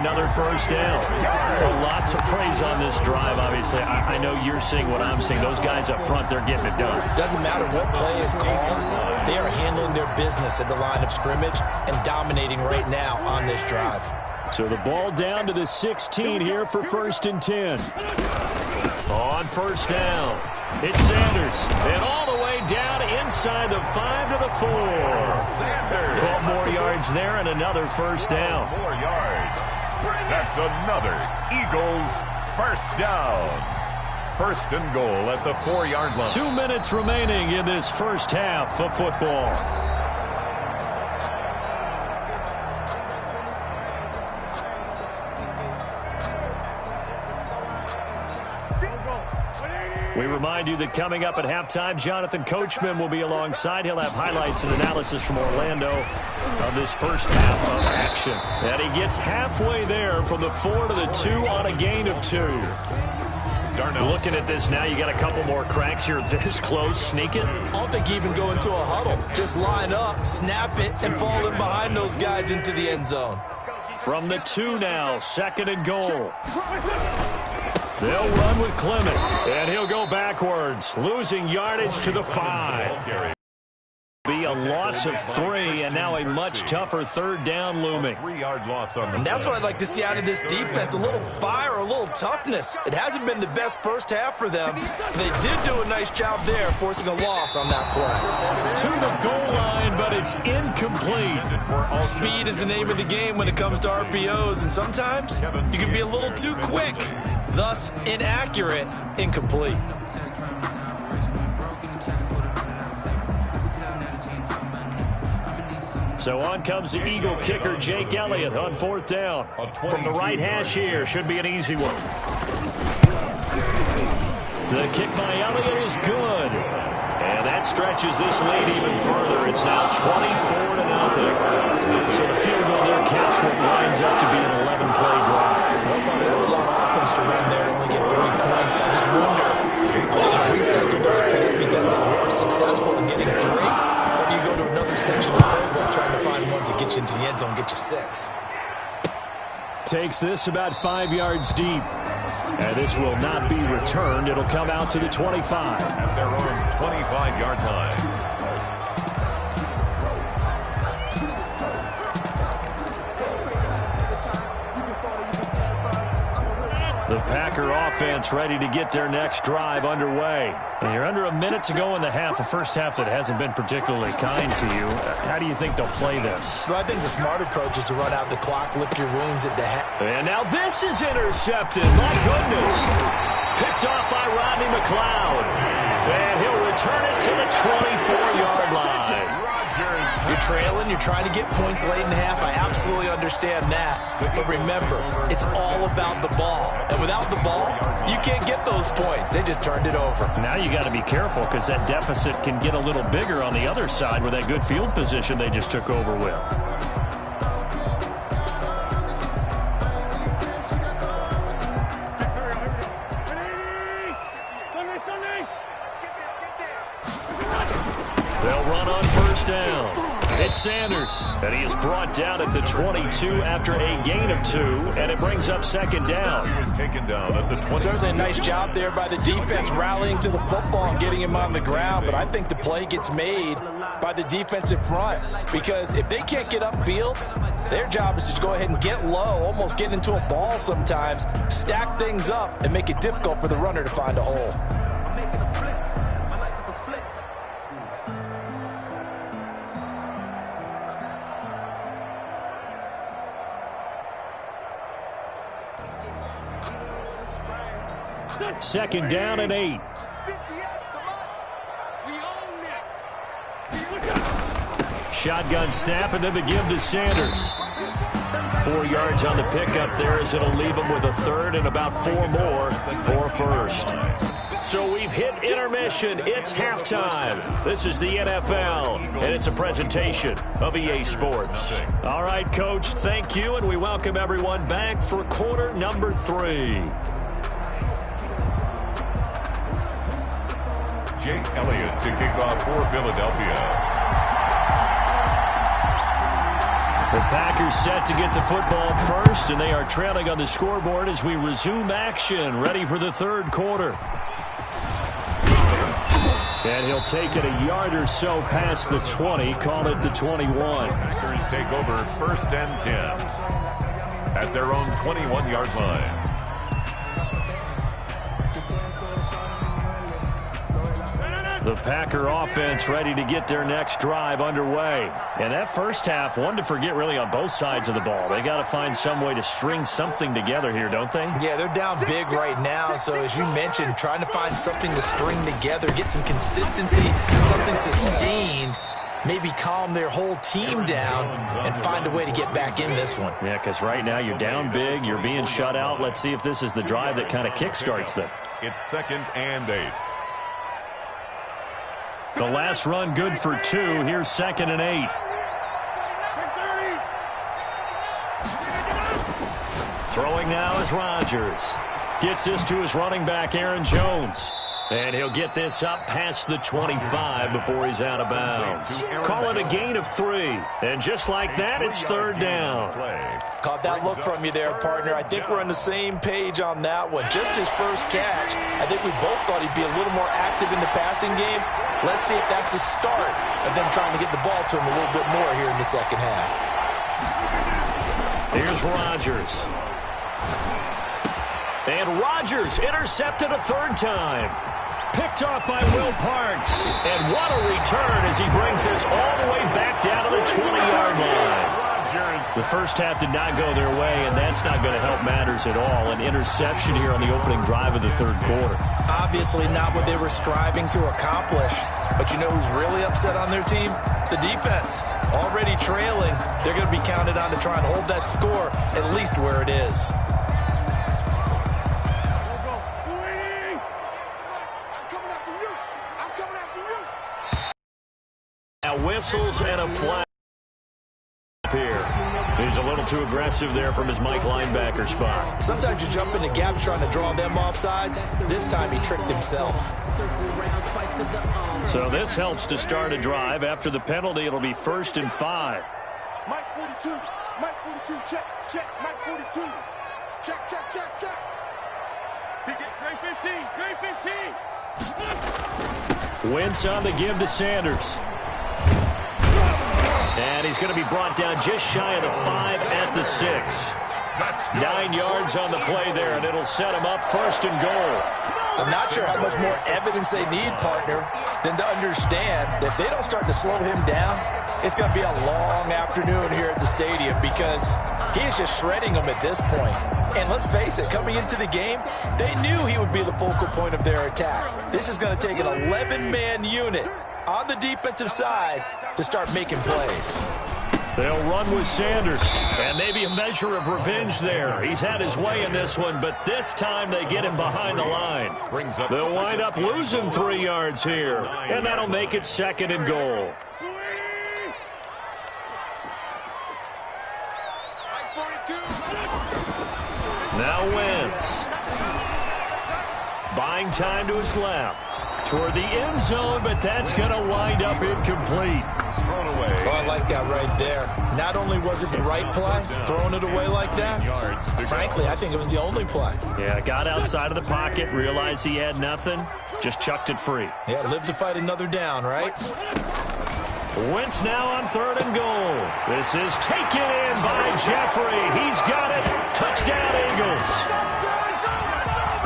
another first down. A lot to praise on this drive, obviously. I know you're seeing what I'm seeing. Those guys up front, they're getting it done. Doesn't matter what play is called. They are handling their business at the line of scrimmage and dominating right now on this drive. So the ball down to the 16 here for 1st and 10. On first down, it's Sanders. And all the way down inside the 5 to the 4. 12 more yards there and another first down. 4 yards. That's another Eagles first down. 1st and goal at the 4-yard line. 2 minutes remaining in this first half of football. We remind you that coming up at halftime, Jonathan Coachman will be alongside. He'll have highlights and analysis from Orlando of this first half of action. And he gets halfway there from the 4 to the 2 on a gain of 2. Looking at this now, you got a couple more cracks here this close. Sneak it. I don't think you even go into a huddle. Just line up, snap it, and fall in behind those guys into the end zone. From the 2 now, 2nd and goal. They'll run with Clement, and he'll go backwards, losing yardage to the 5. Be a loss of 3, and now a much tougher 3rd down looming. 3-yard loss on the And that's what I'd like to see out of this defense, a little fire, a little toughness. It hasn't been the best first half for them. They did do a nice job there, forcing a loss on that play. To the goal line, but it's incomplete. Speed is the name of the game when it comes to RPOs, and sometimes you can be a little too quick, thus inaccurate, incomplete. So on comes the Eagle kicker, Jake Elliott, on 4th down. From the right hash here, should be an easy one. The kick by Elliott is good. And that stretches this lead even further. It's now 24 to nothing. So the field goal there counts what winds up to be an 11-play drive. That's a lot of offense to run there to only get 3 points. I just wonder, are they recycle those plays because they were successful in getting 3? Or do you go to another section of the playbook trying to find ones that get you into the end zone and get you 6? Takes this about 5 yards deep. And this will not be returned. It'll come out to the 25. At their own 25-yard line. The Packer offense ready to get their next drive underway. And you're under a minute to go in the half, a first half that hasn't been particularly kind to you. How do you think they'll play this? Well, I think the smart approach is to run out the clock, lick your wounds at the head. And now this is intercepted. My goodness. Picked off by Rodney McLeod. And he'll return it to the 24-yard line. You're trailing, you're trying to get points late in the half. I absolutely understand that. But remember, it's all about the ball. And without the ball, you can't get those points. They just turned it over. Now you got to be careful because that deficit can get a little bigger on the other side with that good field position they just took over with. They'll run on first down. It's Sanders, and he is brought down at the 22 after a gain of 2, and it brings up 2nd down. He was taken down at the 20. Certainly a nice job there by the defense rallying to the football and getting him on the ground, but I think the play gets made by the defensive front because if they can't get upfield, their job is to go ahead and get low, almost get into a ball sometimes, stack things up, and make it difficult for the runner to find a hole. Second down and 8. Shotgun snap, and then the give to Sanders. 4 yards on the pickup there as it'll leave him with a 3rd and about 4 more for 1st. So we've hit intermission. It's halftime. This is the NFL, and it's a presentation of EA Sports. All right, Coach, thank you, and we welcome everyone back for quarter number 3. Jake Elliott to kick off for Philadelphia. The Packers set to get the football first, and they are trailing on the scoreboard as we resume action, ready for the third quarter. And he'll take it a yard or so past the 20, call it the 21. Packers take over 1st and 10 at their own 21-yard line. The Packer offense ready to get their next drive underway. And that first half, one to forget really on both sides of the ball. They got to find some way to string something together here, don't they? Yeah, they're down big right now. So as you mentioned, trying to find something to string together, get some consistency, something sustained, maybe calm their whole team down and find a way to get back in this one. Yeah, because right now you're down big, you're being shut out. Let's see if this is the drive that kind of kickstarts them. It's 2nd and 8. The last run good for 2. Here's 2nd and 8. Throwing now is Rodgers. Gets this to his running back, Aaron Jones. And he'll get this up past the 25 before he's out of bounds. Call it a gain of 3. And just like that, it's 3rd down. Caught that look from you there, partner. I think we're on the same page on that one. Just his first catch. I think we both thought he'd be a little more active in the passing game. Let's see if that's the start of them trying to get the ball to him a little bit more here in the second half. Here's Rodgers. And Rodgers intercepted a 3rd time. Picked off by Will Parks. And what a return as he brings this all the way back down to the 20-yard line. The first half did not go their way, and that's not going to help matters at all. An interception here on the opening drive of the third quarter. Obviously not what they were striving to accomplish. But you know who's really upset on their team? The defense. Already trailing. They're going to be counted on to try and hold that score at least where it is. Now whistles and a flag here. He's a little too aggressive there from his Mike linebacker spot. Sometimes you jump into gaps trying to draw them off sides. This time he tricked himself. So this helps to start a drive. After the penalty, it'll be 1st and 5. Mike 42. Mike 42. Check. Check. Mike 42. Check. Check. Check. Check. He gets grade 15. Grade 15. Wentz on the give to Sanders. And he's going to be brought down just shy of the 5 at the 6. 9 yards on the play there, and it'll set him up 1st and goal. I'm not sure how much more evidence they need, partner, than to understand that if they don't start to slow him down, it's going to be a long afternoon here at the stadium because he is just shredding them at this point. And let's face it, coming into the game, they knew he would be the focal point of their attack. This is going to take an 11-man unit on the defensive side to start making plays. They'll run with Sanders, and maybe a measure of revenge there. He's had his way in this one, but this time they get him behind the line. They'll wind up losing 3 yards here, and that'll make it 2nd and goal. Now Wentz. Buying time to his left. Toward the end zone, but that's going to wind up incomplete. Thrown away. Oh, I like that right there. Not only was it the right play, throwing it away like that, frankly, I think it was the only play. Yeah, got outside of the pocket, realized he had nothing, just chucked it free. Yeah, live to fight another down, right? Wentz now on 3rd and goal. This is taken in by Jeffrey. He's got it. Touchdown, Eagles.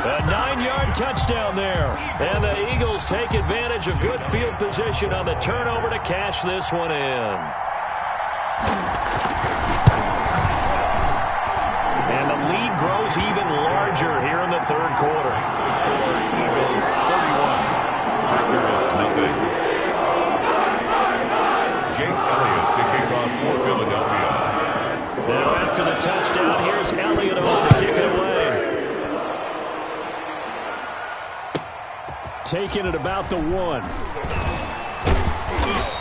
A 9-yard touchdown there. And the Eagles take advantage of good field position on the turnover to cash this one in. And the lead grows even larger here in the third quarter. Eagles 31. Packers nothing. Jake Elliott to kick off for Philadelphia. Now after the touchdown, here's Elliott on to kick it away. Taking it about the 1.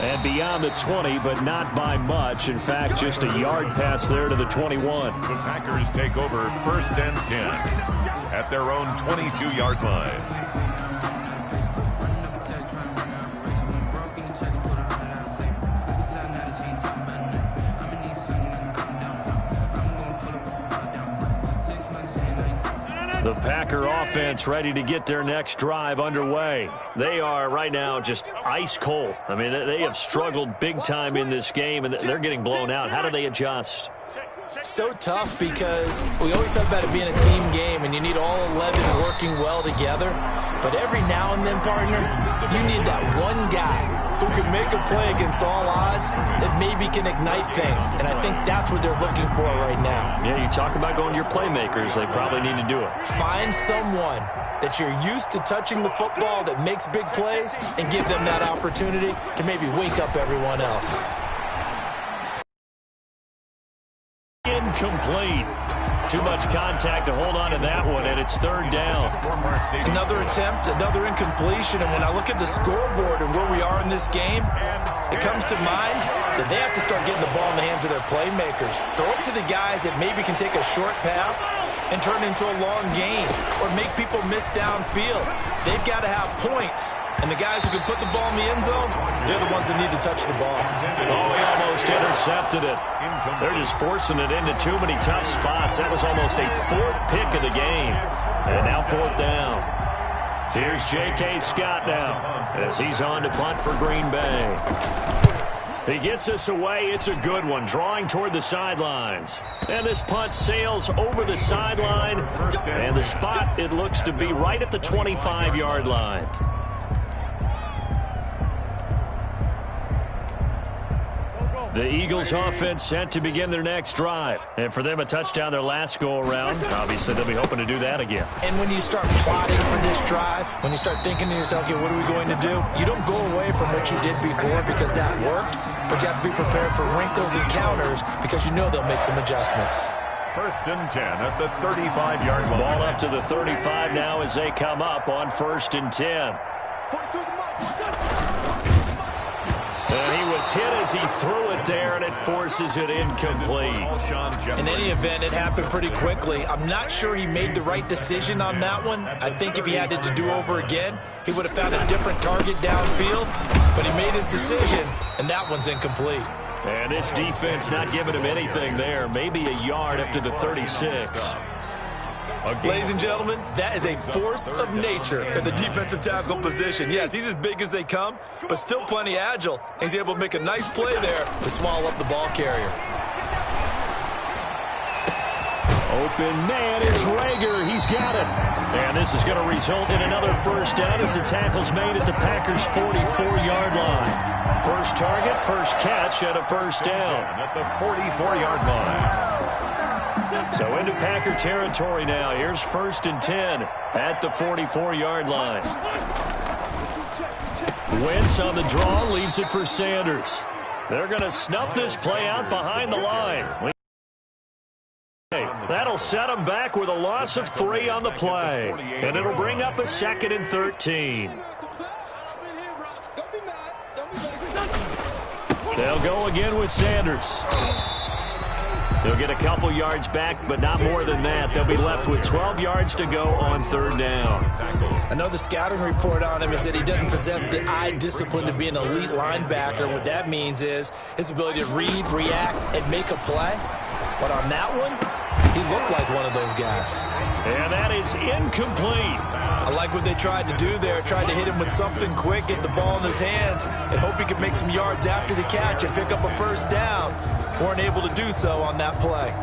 And beyond the 20, but not by much. In fact, just a yard pass there to the 21. The Packers take over 1st and 10 at their own 22-yard line. The Packer offense ready to get their next drive underway. They are right now just ice cold. I mean, they have struggled big time in this game, and they're getting blown out. How do they adjust? So tough because we always talk about it being a team game, and you need all 11 working well together. But every now and then, partner, you need that one guy who can make a play against all odds that maybe can ignite things. And I think that's what they're looking for right now. Yeah, you talk about going to your playmakers. They probably need to do it. Find someone that you're used to touching the football that makes big plays and give them that opportunity to maybe wake up everyone else. Incomplete. Too much contact to hold on to that one, and it's third down. Another attempt, another incompletion, and when I look at the scoreboard and where we are in this game, it comes to mind that they have to start getting the ball in the hands of their playmakers. Throw it to the guys that maybe can take a short pass and turn it into a long gain or make people miss downfield. They've got to have points. And the guys who can put the ball in the end zone, they're the ones that need to touch the ball. Oh, he almost intercepted it. They're just forcing it into too many tough spots. That was almost a fourth pick of the game. And now fourth down. Here's J.K. Scott now as he's on to punt for Green Bay. He gets us away. It's a good one, drawing toward the sidelines. And this punt sails over the sideline. And the spot, it looks to be right at the 25-yard line. The Eagles offense set to begin their next drive. And for them, a touchdown their last go-around. Obviously, they'll be hoping to do that again. And when you start plotting for this drive, when you start thinking to yourself, okay, what are we going to do? You don't go away from what you did before because that worked, but you have to be prepared for wrinkles and counters because you know they'll make some adjustments. First and 10 at the 35-yard line. Ball up to the 35 now as they come up on first and 10. And he was hit as he threw it there, and it forces it incomplete. In any event, it happened pretty quickly. I'm not sure he made the right decision on that one. I think if he had it to do over again, he would have found a different target downfield. But he made his decision, and that one's incomplete. And this defense not giving him anything there. Maybe a yard up to the 36. Ladies and gentlemen, that is a force of nature at the defensive tackle position. Yes, he's as big as they come, but still plenty agile. He's able to make a nice play there to swallow up the ball carrier. Open man is Rager. He's got it. And this is going to result in another first down as the tackle's made at the Packers' 44-yard line. First target, first catch, and a first down. At the 44-yard line. So into Packer territory now. Here's first and 10 at the 44-yard line. Wentz on the draw, leaves it for Sanders. They're going to snuff this play out behind the line. That'll set them back with a loss of 3 on the play. And it'll bring up a second and 13. They'll go again with Sanders. They'll get a couple yards back, but not more than that. They'll be left with 12 yards to go on third down. I know the scouting report on him is that he doesn't possess the eye discipline to be an elite linebacker. What that means is his ability to read, react, and make a play. But on that one, he looked like one of those guys. And that is incomplete. I like what they tried to do there. Tried to hit him with something quick, get the ball in his hands, and hope he could make some yards after the catch and pick up a first down. Weren't able to do so on that play.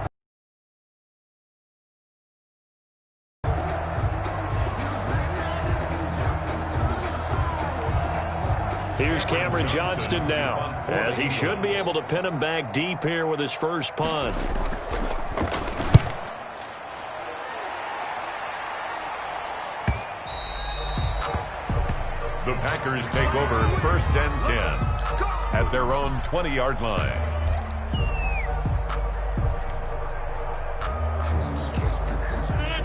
Here's Cameron Johnston now, as he should be able to pin him back deep here with his first punt. The Packers take over first and 10 at their own 20-yard line.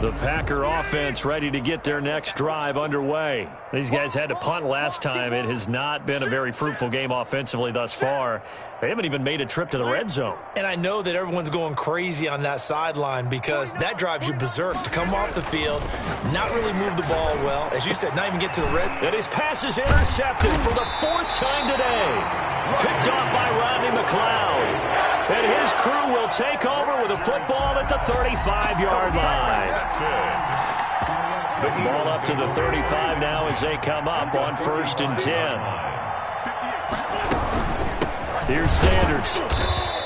The Packer offense ready to get their next drive underway. These guys had to punt last time. It has not been a very fruitful game offensively thus far. They haven't even made a trip to the red zone. And I know that everyone's going crazy on that sideline because that drives you berserk to come off the field, not really move the ball well. As you said, not even get to the red. And his pass is intercepted for the 4th time today. Picked off by Rodney McLeod. And his crew will take over with a football at the 35-yard line. Ball up to the 35 now as they come up on 1st and 10. Here's Sanders.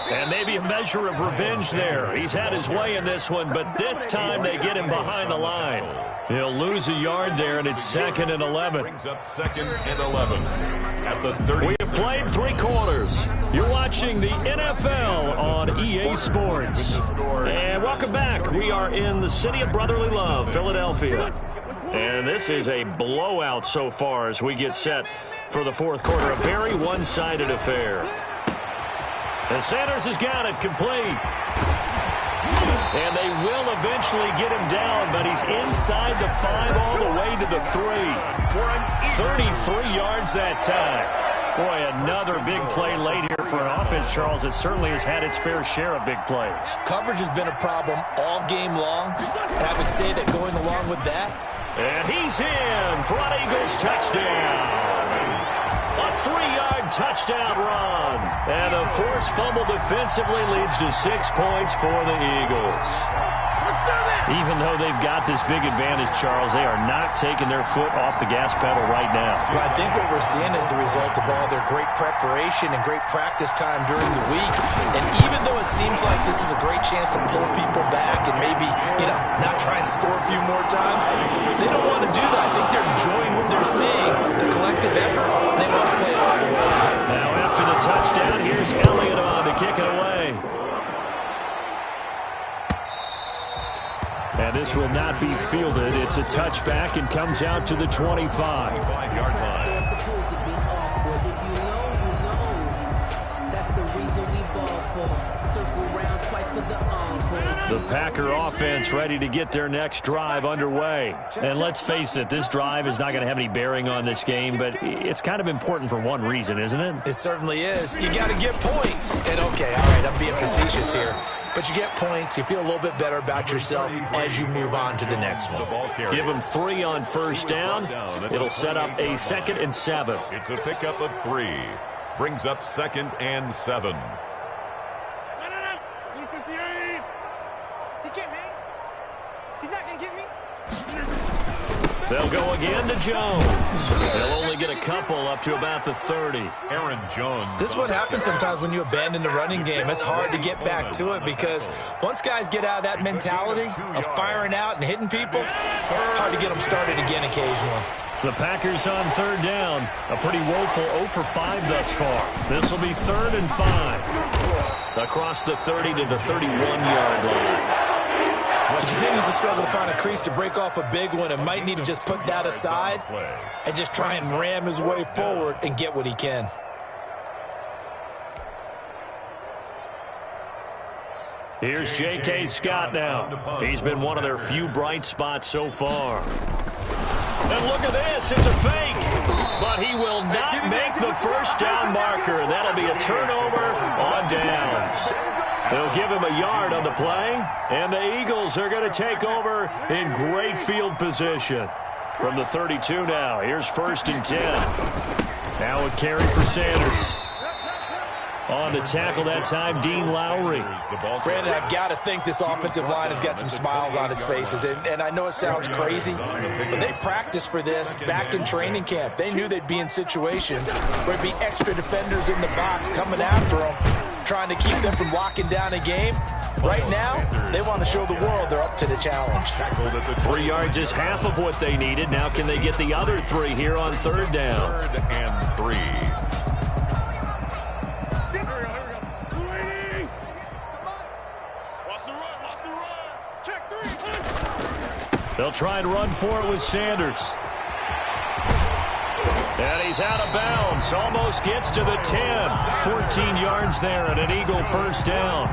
And maybe a measure of revenge there. He's had his way in this one, but this time they get him behind the line. He'll lose a yard there, and it's 2nd and 11. Brings up 2nd and 11 at the 30. We have played 3 quarters. You're watching the NFL on EA Sports. And welcome back. We are in the city of brotherly love, Philadelphia. And this is a blowout so far as we get set for the 4th quarter. A very one-sided affair. And Sanders has got it complete. And they will eventually get him down, but he's inside the 5 all the way to the 3. 33 yards that time. Boy, another big play late here for an offense, Charles. It certainly has had its fair share of big plays. Coverage has been a problem all game long. And I would say that going along with that. And he's in for an Eagles touchdown. A 3-yard touchdown run. And a forced fumble defensively leads to 6 points for the Eagles. Even though they've got this big advantage, Charles, they are not taking their foot off the gas pedal right now. Well, I think what we're seeing is the result of all their great preparation and great practice time during the week. And even though it seems like this is a great chance to pull people back and maybe, not try and score a few more times, they don't want to do that. I think they're enjoying what they're seeing, the collective effort, and they want to play it all the way out. Now after the touchdown, here's Elliott on to kick it away. And this will not be fielded. It's a touchback and comes out to the 25. 5-yard line. The Packer offense ready to get their next drive underway. And let's face it, this drive is not going to have any bearing on this game, but it's kind of important for one reason, isn't it? It certainly is. You got to get points. And okay, all right, I'm being facetious here. But you get points, you feel a little bit better about yourself as you move on to the next one. Give them 3 on 1st down. It'll set up a 2nd and 7. It's a pickup of 3. Brings up 2nd and 7. He can't hang. He's not going to get me. They'll go again to Jones. They'll only get a couple up to about the 30. Aaron Jones. This is what happens sometimes when you abandon the running game. It's hard to get back to it because once guys get out of that mentality of firing out and hitting people, hard to get them started again occasionally. The Packers on 3rd down. A pretty woeful 0 for 5 thus far. This will be 3rd and 5. Across the 30 to the 31-yard line. He continues to struggle to find a crease to break off a big one and might need to just put that aside and just try and ram his way forward and get what he can. Here's J.K. Scott now. He's been one of their few bright spots so far. And look at this. It's a fake. But he will not make the 1st down marker. That'll be a turnover on downs. They'll give him a yard on the play, and the Eagles are going to take over in great field position. From the 32 now, here's 1st and 10. Now a carry for Sanders. On the tackle that time, Dean Lowry. Brandon, I've got to think this offensive line has got some smiles on its faces. And I know it sounds crazy, but they practiced for this back in training camp. They knew they'd be in situations where there'd be extra defenders in the box coming after them, trying to keep them from locking down a game. Right now, they want to show the world they're up to the challenge. 3 yards is half of what they needed. Now can they get the other 3 here on 3rd down? 3rd and 3. They'll try and run for it with Sanders. And he's out of bounds. Almost gets to the 10. 14 yards there and an Eagle 1st down.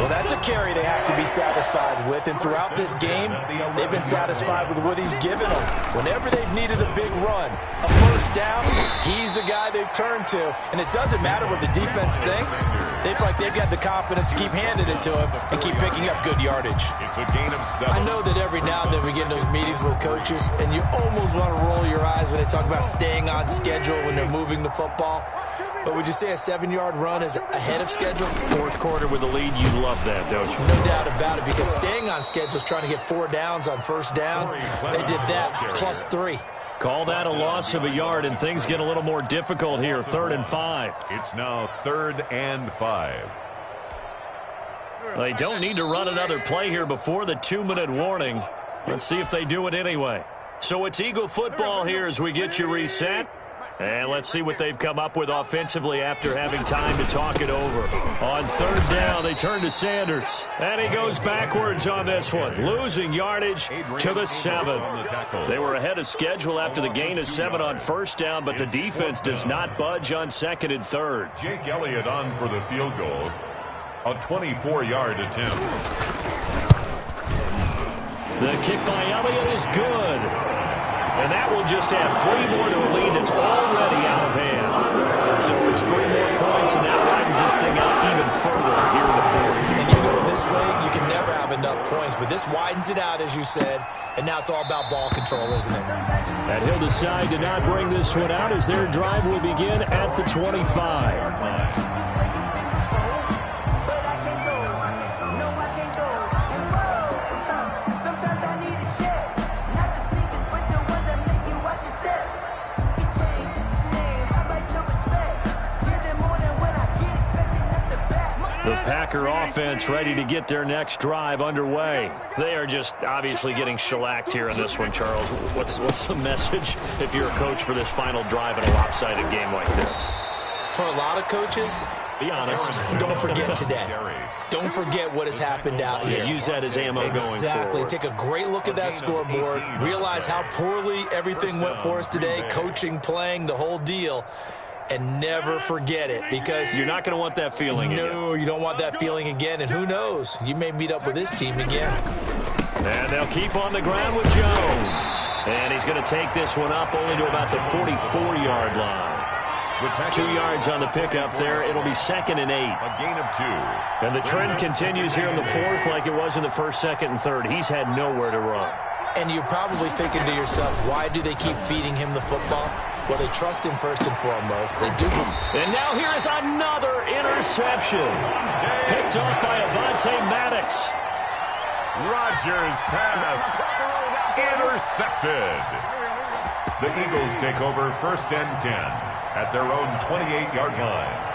Well, that's a carry they have to be satisfied with. And throughout this game, they've been satisfied with what he's given them. Whenever they've needed a big run, a 1st down, he's the guy they've turned to. And it doesn't matter what the defense thinks. They've got the confidence to keep handing it to him and keep picking up good yardage. It's a gain of 7. I know that every now and then we get in those meetings with coaches, and you almost want to roll your eyes when they talk about staying on schedule when they're moving the football. But would you say a 7-yard run is ahead of schedule? Fourth quarter with the lead, you love that, don't you? No doubt about it, because staying on schedule is trying to get 4 downs on first down. They did that, plus 3. Call that a loss of a yard, and things get a little more difficult here. 3rd and 5. It's now 3rd and 5. They don't need to run another play here before the 2-minute warning. Let's see if they do it anyway. So it's Eagle football here as we get you reset. And let's see what they've come up with offensively after having time to talk it over. On 3rd down, they turn to Sanders. And he goes backwards on this one, losing yardage to the 7. They were ahead of schedule after the gain of 7 on 1st down, but the defense does not budge on 2nd and 3rd. Jake Elliott on for the field goal. A 24-yard attempt. The kick by Elliott is good. And that will just add 3 more to a lead that's already out of hand. So it's 3 more points, and that widens this thing out even further here in the 4th. And you know, in this league, you can never have enough points, but this widens it out, as you said, and now it's all about ball control, isn't it? And he'll decide to not bring this one out as their drive will begin at the 25. The Packer offense ready to get their next drive underway. They are just obviously getting shellacked here in this one, Charles. What's the message if you're a coach for this final drive in a lopsided game like this? For a lot of coaches, be honest. Don't forget today. Don't forget what has happened out here. Use that as ammo going forward. Exactly. Take a great look at that scoreboard. Realize how poorly everything went for us today. Coaching, playing, the whole deal. And never forget it, because you're not going to want that feeling again. No, you don't want that feeling again. And who knows? You may meet up with this team again. And they'll keep on the ground with Jones. And he's going to take this one up only to about the 44-yard line. 2 yards on the pickup there. It'll be 2nd and 8. A gain of 2. And the trend continues here in the 4th like it was in the 1st, 2nd, and 3rd. He's had nowhere to run. And you're probably thinking to yourself, why do they keep feeding him the football? Well, they trust him first and foremost. They do. And now here is another interception. Picked off by Avonte Maddox. Rodgers' pass intercepted. The Eagles take over 1st and 10 at their own 28-yard line.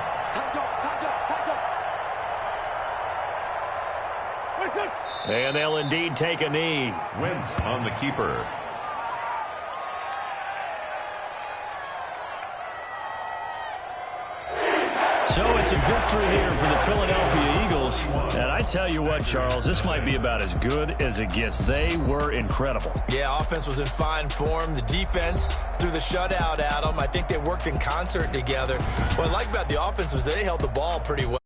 And they'll indeed take a knee. Wentz on the keeper. So it's a victory here for the Philadelphia Eagles. And I tell you what, Charles, this might be about as good as it gets. They were incredible. Yeah, offense was in fine form. The defense threw the shutout at them. I think they worked in concert together. What I like about the offense was they held the ball pretty well.